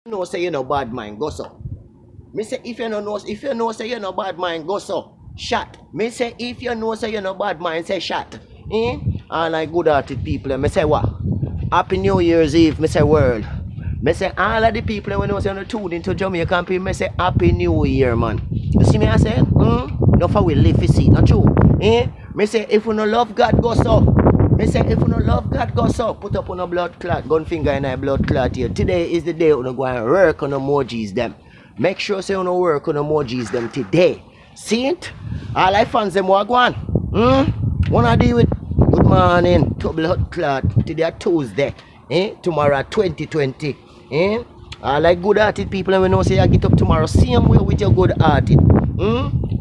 know say you no bad mind, go so. Me say if you know say you no bad mind, go so. Shot. Me say if you know say you no bad mind, say shot. All like good hearted people, me say what? Happy New Year's Eve, me say world. Me say all of the people when you say on tuned into Jamaican people, me say Happy New Year, man. You see me I say? No for we live to see, not true. Me say if you no love God, go so. Me say if you no love God, go so. Put up on a blood clot, gun finger in a blood clot here. Today is the day you go and work on emojis them. Make sure say you no work on emojis them today. See it? All I fans them what go on. Wanna deal with good morning to blood clot. Today Tuesday. Tomorrow 2020. All like good hearted people and we know say you get up tomorrow same way with your good hearted.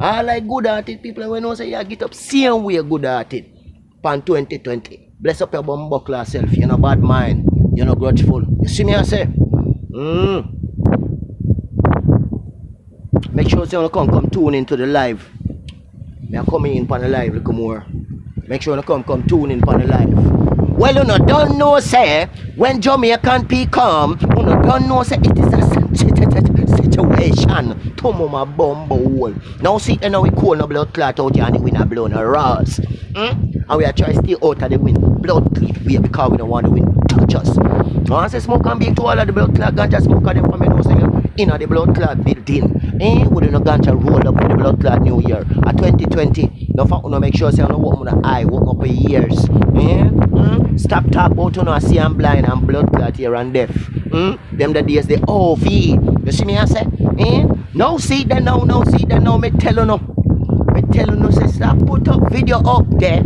All like good hearted people and we know say you get up same way good hearted. Pan 2020. Bless up your bum buckler self. You're no bad mind. You're no grudgeful. You see me I say? Make sure you come tune into the live. Me come in pan the live look more. Make sure you come tune in pan the live. Well, you don't know say when Jamaican people come, you don't know say it is a situation. To my bumbo hole. Now see, now we call no blood clot out here and we not blow no raws. And we are trying to stay out of the wind. Blood clot we because we don't want the wind touch us. Now I say smoke and bake to all of the blood clot ganja smoke and them from me know say in the blood clot building. We do no ganja roll up with the blood clot new year. At 2020, no fact no make sure say no walk with the eye, walk up with ears. Stop talk about you know see and blind and blood clot here and deaf. Them the days they OV. You see me I say? Now see that now see that now me tell you no. Me tell you no say stop put up video up there.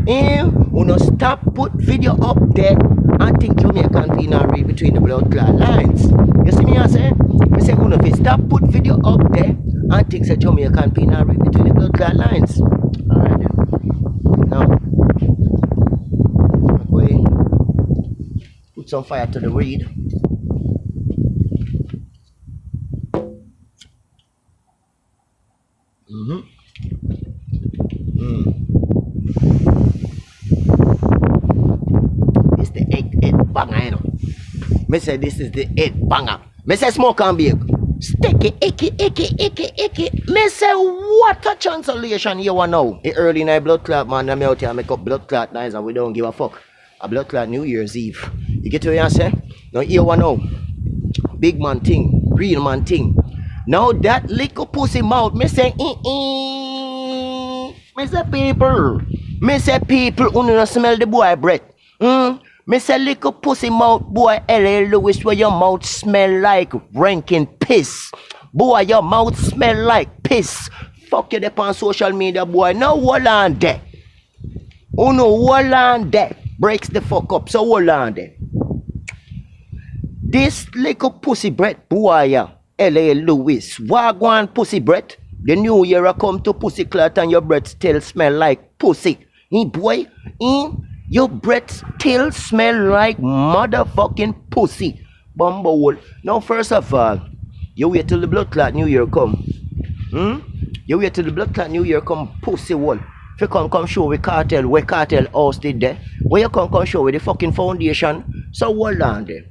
You know stop put video up there and think Jamaican people not read between the blood clot lines. You see me I say? Me say you know if stop put video up there and think say Jamaican people not read between the blood clot lines. Alright then. Now put some fire to the weed. It's the eight banger, you know. Me say this is the 8 banger. Me say smoke and bake. Sticky, icky. Me say what a translation you want now. The early night blood clot man, I'm out here make up blood clot nights and we don't give a fuck. A blood clot New Year's Eve. You get what I say? Now here one now. Big man thing, real man thing. Now that little pussy mouth, me say me say people who don't smell the boy breath. Me say little pussy mouth boy L.A. Lewis where your mouth smell like ranking piss. Boy your mouth smell like piss. Fuck you up on social media boy. Now hold on there. Oh no, hold on there. Breaks the fuck up, so hold on there. This little pussy breath boy L.A. Lewis. Wagwan pussy breath. The new year a come to pussy clot and your breath still smell like pussy. Boy, your breath still smell like motherfucking pussy. Bumble. Now first of all, you wait till the blood clot new year come. You wait till the blood clot new year come pussy wall. If you come show with Kartel, where Kartel house did there. Where you come show with the fucking foundation. So hold on there.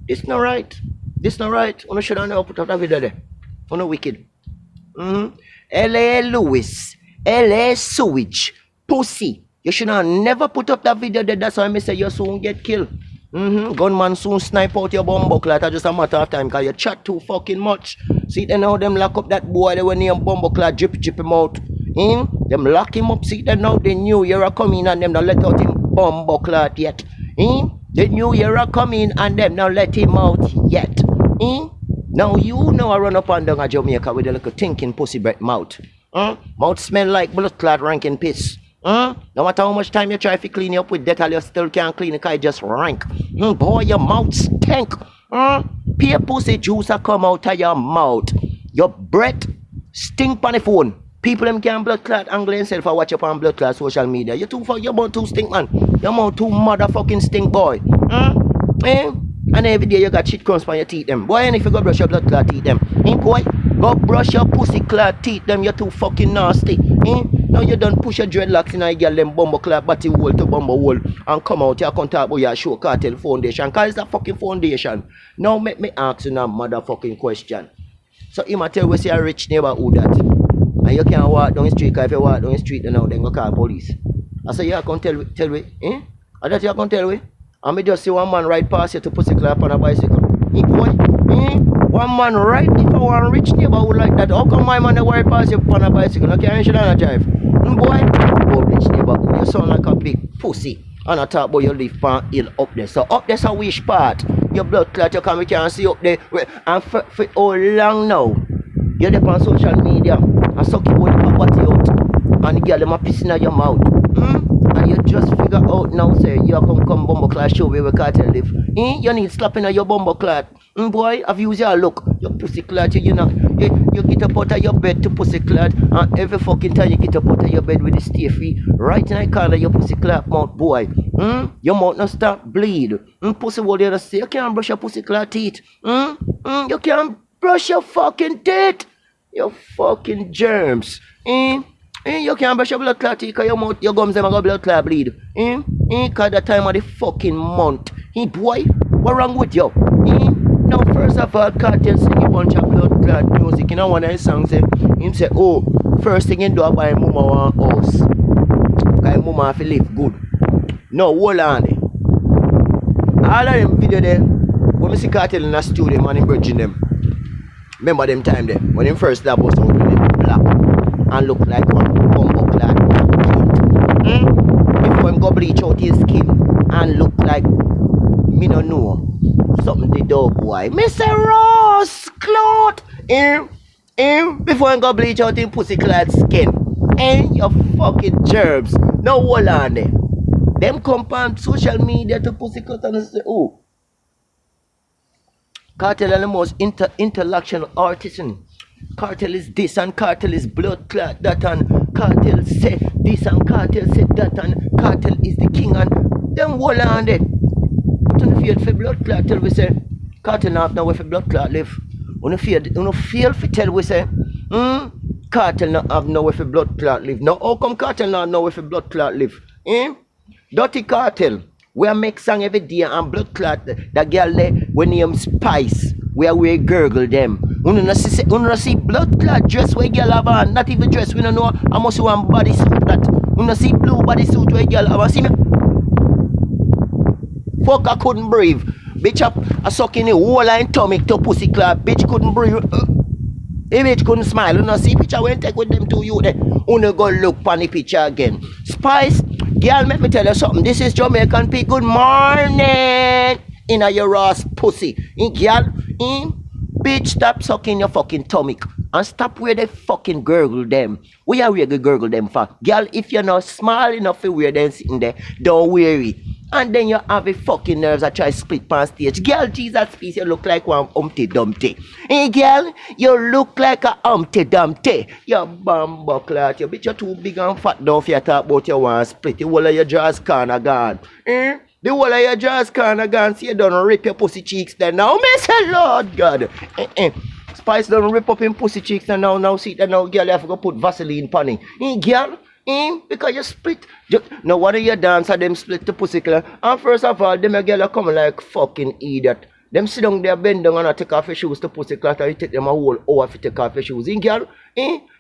This not right. This not right. You should have never put out a video there. You know wicked. L.A. Lewis. L.A. Sewage. Pussy. You should have never put up that video there. That's why I say you soon get killed. Gunman soon snipe out your bumbuckler. That's just a matter of time because you chat too fucking much. See then now them lock up that boy they when name bumbuckler drip him out. Them lock him up. See then now the new year are coming and them not let out him bumbuckler yet. The new year are coming and them now let him out yet. Now you know I run up and down a Jamaica with a little thinking pussy breath mouth. Mouth smell like blood clot ranking piss. No matter how much time you try to clean it up with Dettol, you still can't clean it because it just rank. Boy, your mouth stink. Pure pussy juice a come out of your mouth. Your breath stink on the phone. People them can blood clot angle themselves for watch up on blood clot social media. You too for your mouth too stink man. Your mouth too motherfucking stink boy. And every day you got shit crumbs on your teeth them. Boy, and if you go brush your blood clot teeth them. Boy, go brush your pussy clot teeth them. You're too fucking nasty. Now you done push your dreadlocks in a girl them bumbo clot body hole to bumbo hole and come out here and talk about your show cartel foundation. Cause it's a fucking foundation. Now make me ask you a motherfucking question. So you might tell we say a rich neighborhood that. And you can't walk down the street, because if you walk down the street now, then go call police. I say you can tell me, I that you can tell me. And me just see one man ride past you to pussy clap on a bicycle. Boy, one man ride, if I want a rich neighborhood like that, how come my man ride past you on a bicycle? I can't should not drive. Boy, oh rich neighborhood, you sound like a big pussy. And I talk about you live on hill up there. So up there's a which part? Your blood clot, you can, we can see up there. And for how long now? You're there on social media and suck your body out. And the girl them a pissing at your mouth. And you just figure out now, say, you come bumbo clot show where we cartel live. You need slapping at your bumbo clot. Boy, have you used your look? Your pussy clot, you know. You get up out of your bed to pussy clot. And every fucking time you get up out of your bed with the stay free, right in the corner your pussy clot mouth, boy. Your mouth not start bleed. Pussy what you say, you can't brush your pussy clot teeth. You can't brush your fucking teeth. Your fucking germs. You can't brush your blood clot teeth because your mouth, your gums them got blood clot bleed. Cause the time of the fucking month. Boy, what wrong with you? Now first of all, Kartel sing a bunch of blood clot music. You know one of his songs say, him say, oh, first thing you do buy mama one house. Cause mama have to live good. No, hold on there. All of them video there, when we see Kartel in the studio, man, him bridging them. Remember them time there, when him first that was out with him black and look like one bumbo clad before him go bleach out his skin and look like, me no know, something the dog boy. Mr. Ross Cloth! Before him go bleach out his pussy clad skin. Your fucking germs. Now hold on there. Them come on social media to pussy cloth and say, oh, Kartel are the most intellectual artisan. Kartel is this and Kartel is blood clot that and Kartel said this and Kartel said that and Kartel is the king and them hold on there. Don't feel for blood clot till we say Kartel not have nowhere for blood clot live. Don't feel for tell we say Kartel not have nowhere for blood clot live. Now how come Kartel not have nowhere for blood clot live? Dirty Kartel. We make song every day and blood clot that girl there when name Spice. Where we gurgle them. We don't see blood clot dress where girl have on. Not even dress. We don't know how much one bodysuit that. We don't see blue bodysuit where girl have on. See me? Fuck, I couldn't breathe. Bitch up a sucking the whole line tummy to pussy clot. Bitch couldn't breathe. The bitch couldn't smile. You know see picture when take with them to you there. You know go look on the picture again. Spice, girl, let me tell you something. This is Jamaican P. Good morning. In a your ass pussy. Girl, bitch, stop sucking your fucking tummy. And stop where they fucking gurgle them. Where are we going to gurgle them for? Girl, if you're not small enough to wear them sitting there, don't wear it. And then you have a fucking nerves that try to split on stage. Girl, Jesus, please, you look like one Humpty Dumpty. Girl, you look like a Humpty Dumpty. You bumbo clot. You bitch, you're too big and fat now if you talk about you want to split. The whole of your jaws corner gone. The whole of your jaws corner gone. See you don't rip your pussy cheeks then. Now, me say, Lord God. Spice don't rip up in pussy cheeks and now see that now, girl, you have to go put Vaseline on it. Girl. Because you split. Now one of your dancer them split the pussy color. And first of all, them a girl are coming like fucking idiot. Them sit down there, bend down and take off your shoes to pussy cloth and you take them a whole hour to take off your shoes. Girl,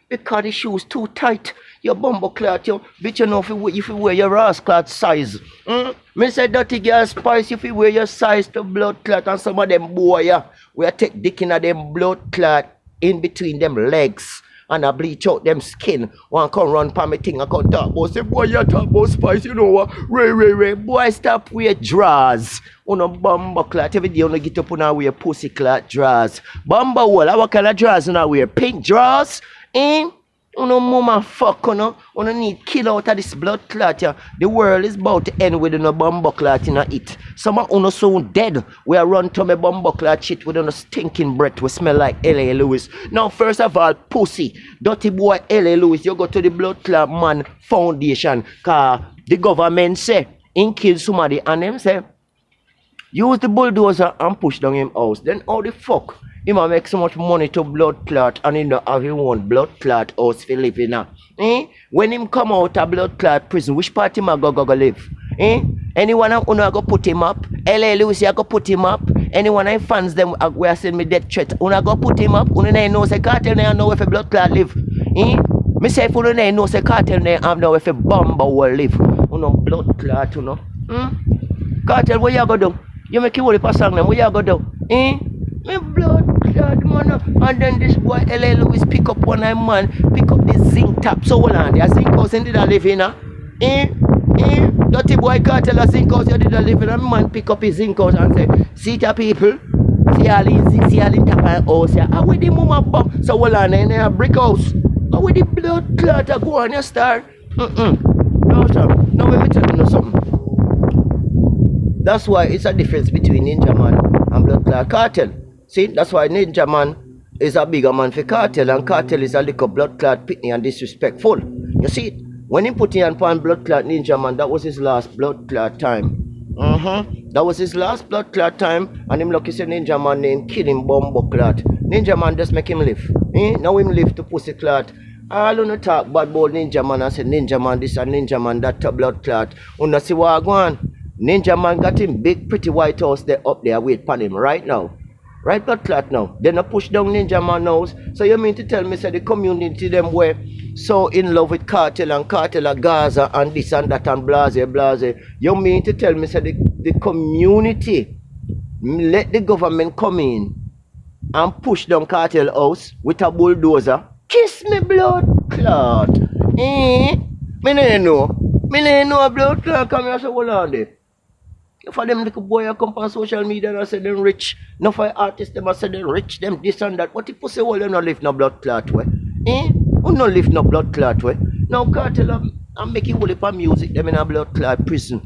because the shoes too tight. Your bumbo cloth, you bitch, you know if you wear your ass cloth size. Me say dirty girl Spice if you wear your size to blood clot and some of them boy we take dick in them blood clot in between them legs. And I bleach out them skin. One come run pa me thing, I come talk about, say, boy, you talk about Spice, you know what? Ray. Boy, stop wear drawers. On a bumbo clot. Every day you get up on and wear pussy clot drawers. Bumbo wall, what kind of drawers you wear? Pink drawers? No mama fuck, you need kill out of this blood clot. Yeah. The world is about to end with no bumbo clot in it. Some of you soon dead. We are run to me bumbo clot shit with a stinking breath. We smell like L.A. Lewis. Now, first of all, pussy, dirty boy L.A. Lewis, you go to the blood clot man foundation. Cause the government say, in kill somebody and them say, Use the bulldozer and push down him house. Then how the fuck him a make so much money to blood clot and him not have him one blood clot house for living now? When him come out of blood clot prison, which part him a go live? Anyone who go put him up? LA Lewis go put him up? Anyone I fans them we are send me death threat? Una go put him up? Una know say Kartel know if a blood clot live? Me say if una know say Kartel have know if a bomb will live? Una blood clot, you know? Kartel, what you go do? You make it worry for song them, what you go do? Me blood clot, man. And then this boy LA Lewis pick up one man, pick up the zinc tap. So hold on, the zinc house did I live in, dirty boy Kartel a zinc house, you did a live in, a man pick up his zinc house and say, see the people, see all in tap and house, how with the mama bomb? So hold on, in a brick house, how with the blood clot go on your star? No sir, now let me tell you something. That's why it's a difference between Ninja Man and Blood Clot Kartel. See, that's why Ninja Man is a bigger man for Kartel, and Kartel is a little blood clot pitney and disrespectful. You see it? When he put in on blood clot Ninja Man, that was his last blood clot time. That was his last blood clot time, and him lucky say Ninja Man name kill him bumbo clot. Ninja Man just make him live. Now him live to pussy clot. All on talk bad about Ninja Man and say Ninja Man this and Ninja Man that to blood clot. Una see what go on? Ninja Man got him big pretty white house there up there wait for him right now. Right blood clot now. Then I push down Ninja Man house. So you mean to tell me say the community them were so in love with Kartel and Kartel of Gaza and this and that and blase. You mean to tell me say the community let the government come in and push down Kartel house with a bulldozer? Kiss me blood clot. Me no know a blood clot come here so hold on there. For them little boy come on social media and say them rich. No for artists them say them rich, them this and that. What the pussy all them not live no blood clot way? Who not live no blood clot way? Now Kartel I'm making whole heap of music them in a blood clot prison.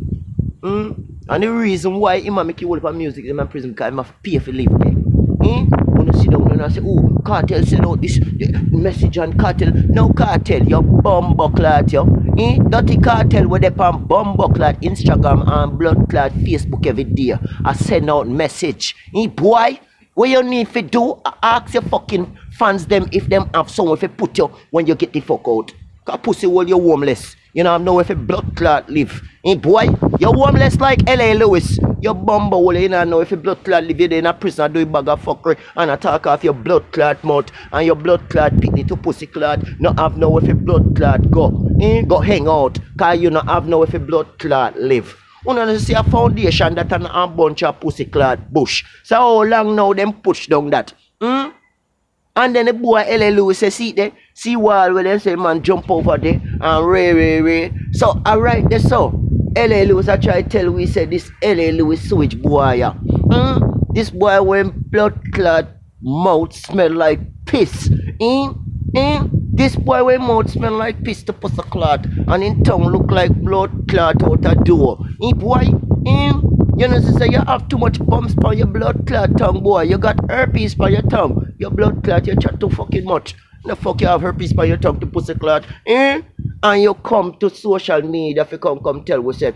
And the reason why him a make whole heap of music them in prison because him have pay for live there. When you sit down and say, oh, Kartel send out this message on Kartel. No Kartel, you bumbo clot, yo. Dirty Kartel with them on bumbo clot Instagram and blood clot Facebook every day. I send out message. Boy, what you need to do, ask your fucking fans them if them have someone to put you when you get the fuck out. Cause pussy while you're homeless. You know, I know if a blood clot live. Boy, you're homeless like LA Lewis. Your bumbo hole, you know if a blood clot live, you're in a prison and do a bag of fuckery and attack off your blood clot mouth and your blood clot picnic to pussy clot. No have no if a blood clot go. Go hang out. Cause you not have no if a blood clot live. You know see a foundation that an a bunch of pussy clot bush. So how long now them push down that? And then the boy LA Lewis say, see there, see wall where they say man jump over there and ray. So alright there so. LA Lewis I try to tell we say this LA Lewis switch boy yeah. This boy when blood clot mouth smell like piss. This boy when mouth smell like piss to pussy clot and in tongue look like blood clot out a door. Boy, you know say you have too much bumps on your blood clot tongue boy. You got herpes on your tongue. Your blood clot you chat too fucking much. The fuck you have herpes on your tongue to pussy clot? And you come to social media if you come tell we say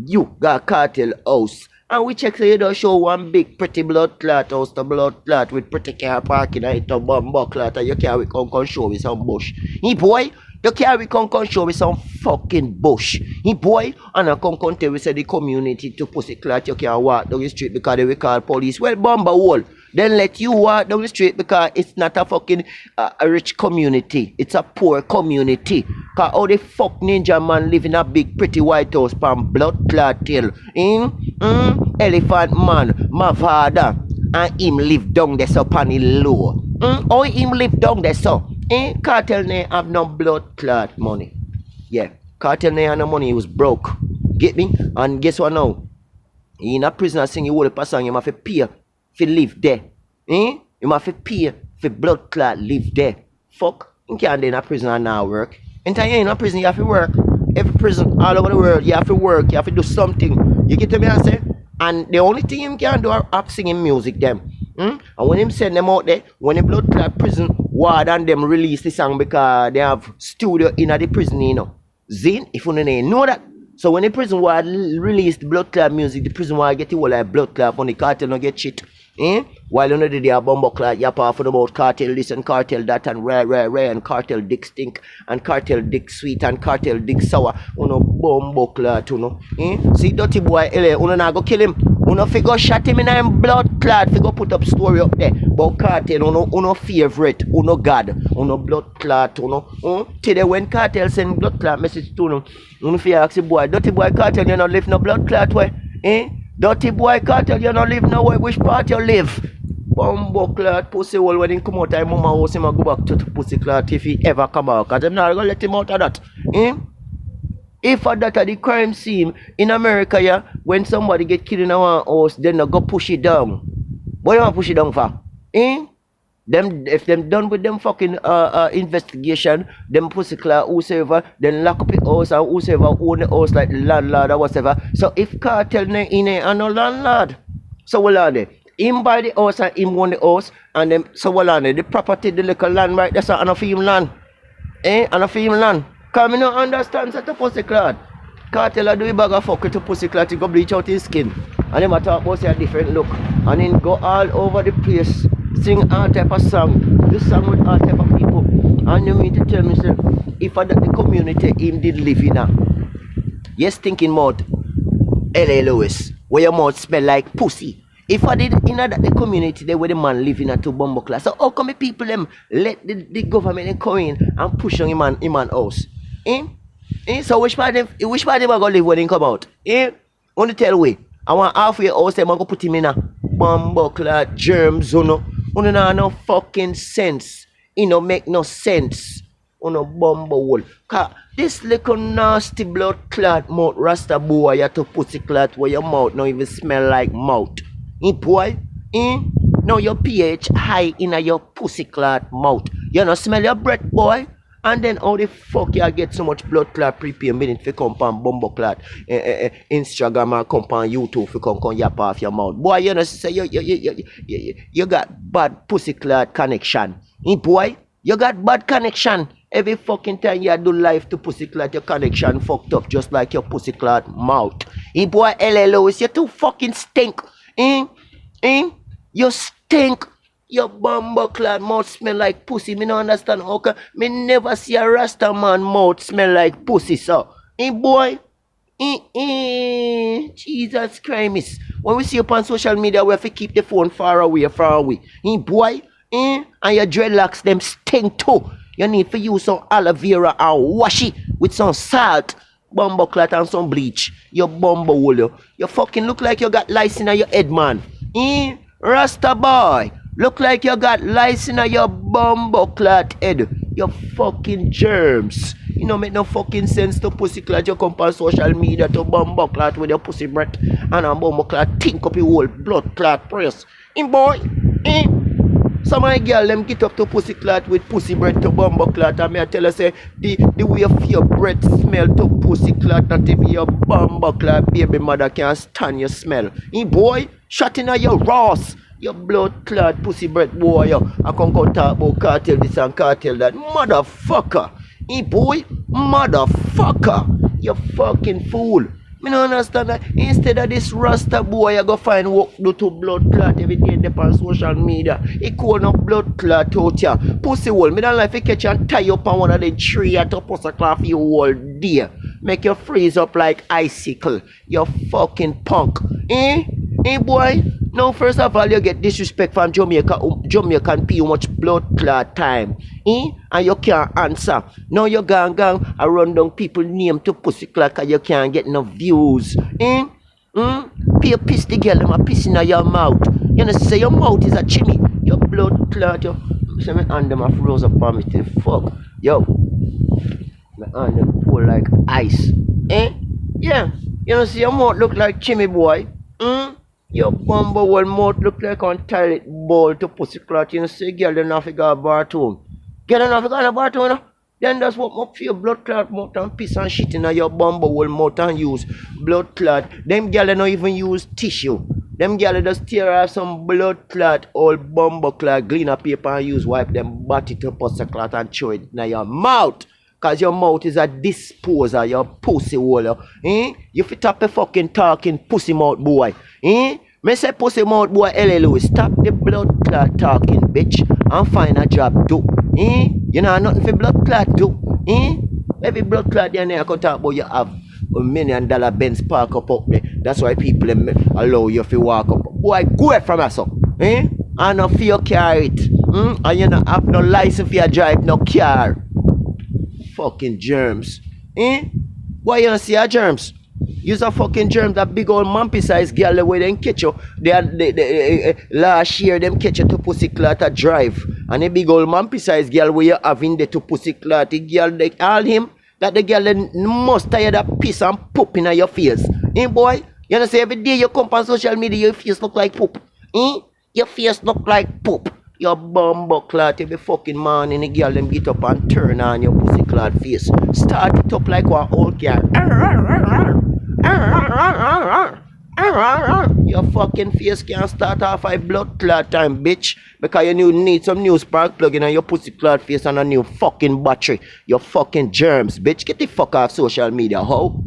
you got Kartel house. And we check say you don't show one big pretty blood clot house to blood clot with pretty car parking and it a bumbo clot and you carry come show with some bush. Boy, you carry come show with some fucking bush. Boy, and I come tell we say the community to pussy clot you can't walk down the street because they will call police. Well, bumbo hole. Then let you walk down the street because it's not a fucking a rich community. It's a poor community. Because how the fuck Ninja Man live in a big pretty white house from blood clot hill? Elephant Man, my father, and him live down there so pan the low. How him live down there so? Kartel ne have no blood clot money. Yeah, Kartel ne have no money, he was broke. Get me? And guess what now? He in a prison sing you whole person, you have to pay. If you live there, you have to pay for blood clot live there. Fuck, you can't in a prison and now work. Until you're in a prison, you have to work. Every prison all over the world, you have to work, you have to do something. You get to me and say? And the only thing him can do are singing music them. And when him send them out there, when the blood clot prison ward and them release the song because they have studio in the prison, you know. Zin, if you don't know that. So when the prison war released blood clot music, the prison war get it all like blood clot on the cartel no get shit. While under the day bumbo clot yap off about cartel this and cartel that and rare and cartel dick stink and cartel dick sweet and cartel dick sour. Uno bumbo clot, you know. See dirty boy LA, uno na go kill him. Uno figure shot him in him blood clot, figure put up story up there. But cartel, uno favorite, uno god, uno blood clot, today when cartel send blood clot message to uno fear ask the boy, dirty boy cartel, you not live no blood clot way, Dirty boy cartel, you don't live nowhere. Which part you live? Bumbo clot, pussy hole. When he come out of mama house, he go back to the pussy clot if he ever come out. Because I'm not going to let him out of that. If that at the crime scene in America, yeah, when somebody get killed in our house, then they go push it down. What do you want to push it down for? Them, if them done with them fucking investigation, them pussy clot whosoever, then lock up the house and whosoever own the house like the landlord or whatever. So if cartel in there no landlord, so what are they? Him buy the house and him own the house, and them so what are they? The property, the little land right, that's an of him land. An of him land. Cause me no understand such a pussy clot. Cartel a do a bag of fuck to pussy clot, he go bleach out his skin. And them a talk about a different look. And then go all over the place. Sing all type of song, this song with all type of people. And you mean to tell me, sir, if I that the community him did live in a yes thinking mouth L.A. Lewis, where your mouth smell like pussy. If I did in that the community there where the man live in a two bumbo class. So how come the people them let the government come in and push on him and house? So which part them are gonna live when they come out? Only tell we. I want half of your house them go put him in a bumbo class germs, Uno no fucking sense. It no make no sense. Uno bumbo hole. Cause this little nasty blood clot mouth rasta boy you to pussy clot where your mouth no even smell like mouth. Boy? Now your pH high in your pussy clot mouth. You no smell your breath, boy? And then how the fuck you get so much blood clot prepare minute for come on bumbo clot Instagram or come on YouTube for come yap off your mouth. Boy, you know say you got bad pussy clot connection. Boy, you got bad connection. Every fucking time you do life to pussy clot, your connection fucked up just like your pussy clot mouth. Boy, LLOs, you too fucking stink. You stink. Your bumbo clad mouth smell like pussy. Me no understand how come me never see a Rasta man mouth smell like pussy, so. Boy. Jesus Christ. When we see you on social media, we have to keep the phone far away. Boy. And your dreadlocks them stink too. You need to use some aloe vera and wash it with some salt, bumbo clot and some bleach. Your bumbo hole. You fucking look like you got lice in your head, man. Rasta boy. Look like you got lice in your bumbo clot head. Your fucking germs. You know make no fucking sense to pussy clot. You come on social media to bumbo clot with your pussy breath. And a bumbo clot think up your whole blood clot press. Boy. Some of my girl them get up to pussy clot with pussy breath to bumbo clot. And me I tell her say the way of your breath smell to pussy clot. Not even your bumbo clot baby mother can stand your smell. Boy. Shot in your Ross. Your blood clot pussy breath boy, yo. I can go talk about cartel this and cartel that. Motherfucker. Boy, motherfucker. You fucking fool. Me don't understand that. Instead of this Rasta boy, you go find work do to blood clot every day on social media. He call no blood clot out here. Pussy hole. Me don't like to catch you and tie up on one of the tree at a pussy clot for you all day. Make you freeze up like icicle. You fucking punk. Boy. Now, first of all, you get disrespect from Jamaica. Jamaican pay you much blood clot time. And you can't answer. Now you gang and run down people name to pussy clot because you can't get no views. Pay piss the girl, them a piss in your mouth. You know, say your mouth is a chimney. Your blood clot, yo. Say my hand them a froze up on me till fuck. Yo. My hand them pull like ice. Yeah. You know, see your mouth look like chimney, boy. Your bumbo will mouth look like on toilet bowl to pussy clot. You know, say girl, then have to go to bathroom. Girl, then have to go to bathroom, no? Then that's what make for your blood clot mouth and piss and shit in your bumbo will mouth and use blood clot. Them girl, they don't even use tissue. Them girl, just tear off some blood clot, old bumbo clot, clean up paper and use wipe them body to pussy clot and throw it in your mouth. Cause your mouth is a disposer, your pussy hole. Eh? You fit up a fucking talking pussy mouth boy. Eh? Me say pussy mouth boy L.A. Lewis, stop the blood clot talking, bitch, and find a job do. Eh? You know nothing for blood clot do. Eh? Every blood clot there I can talk about you have $1 million Benz park up there. That's why people allow you to walk up. Boy, go away from us up. Eh? And no fear carry it. And you don't have no license for your drive no car. Fucking germs. Eh? Why you don't see your germs? Use a fucking germ, that big old mumpy size girl the way they catch you. Last year them catch you to pussy clot a drive. And a big old mumpy size girl where you having the to pussy clot. The girl they call him that the girl must tired of piss and poop in your face. Eh boy? You know say every day you come on social media your face look like poop. Eh? Your face look like poop. Your bumbo clot every fucking morning the girl them get up and turn on your pussy clot face. Start it up like one old car. Your fucking face can't start off a blood clot time, bitch. Because you need some new spark plug in your pussy clot face and a new fucking battery. Your fucking germs, bitch. Get the fuck off social media, ho.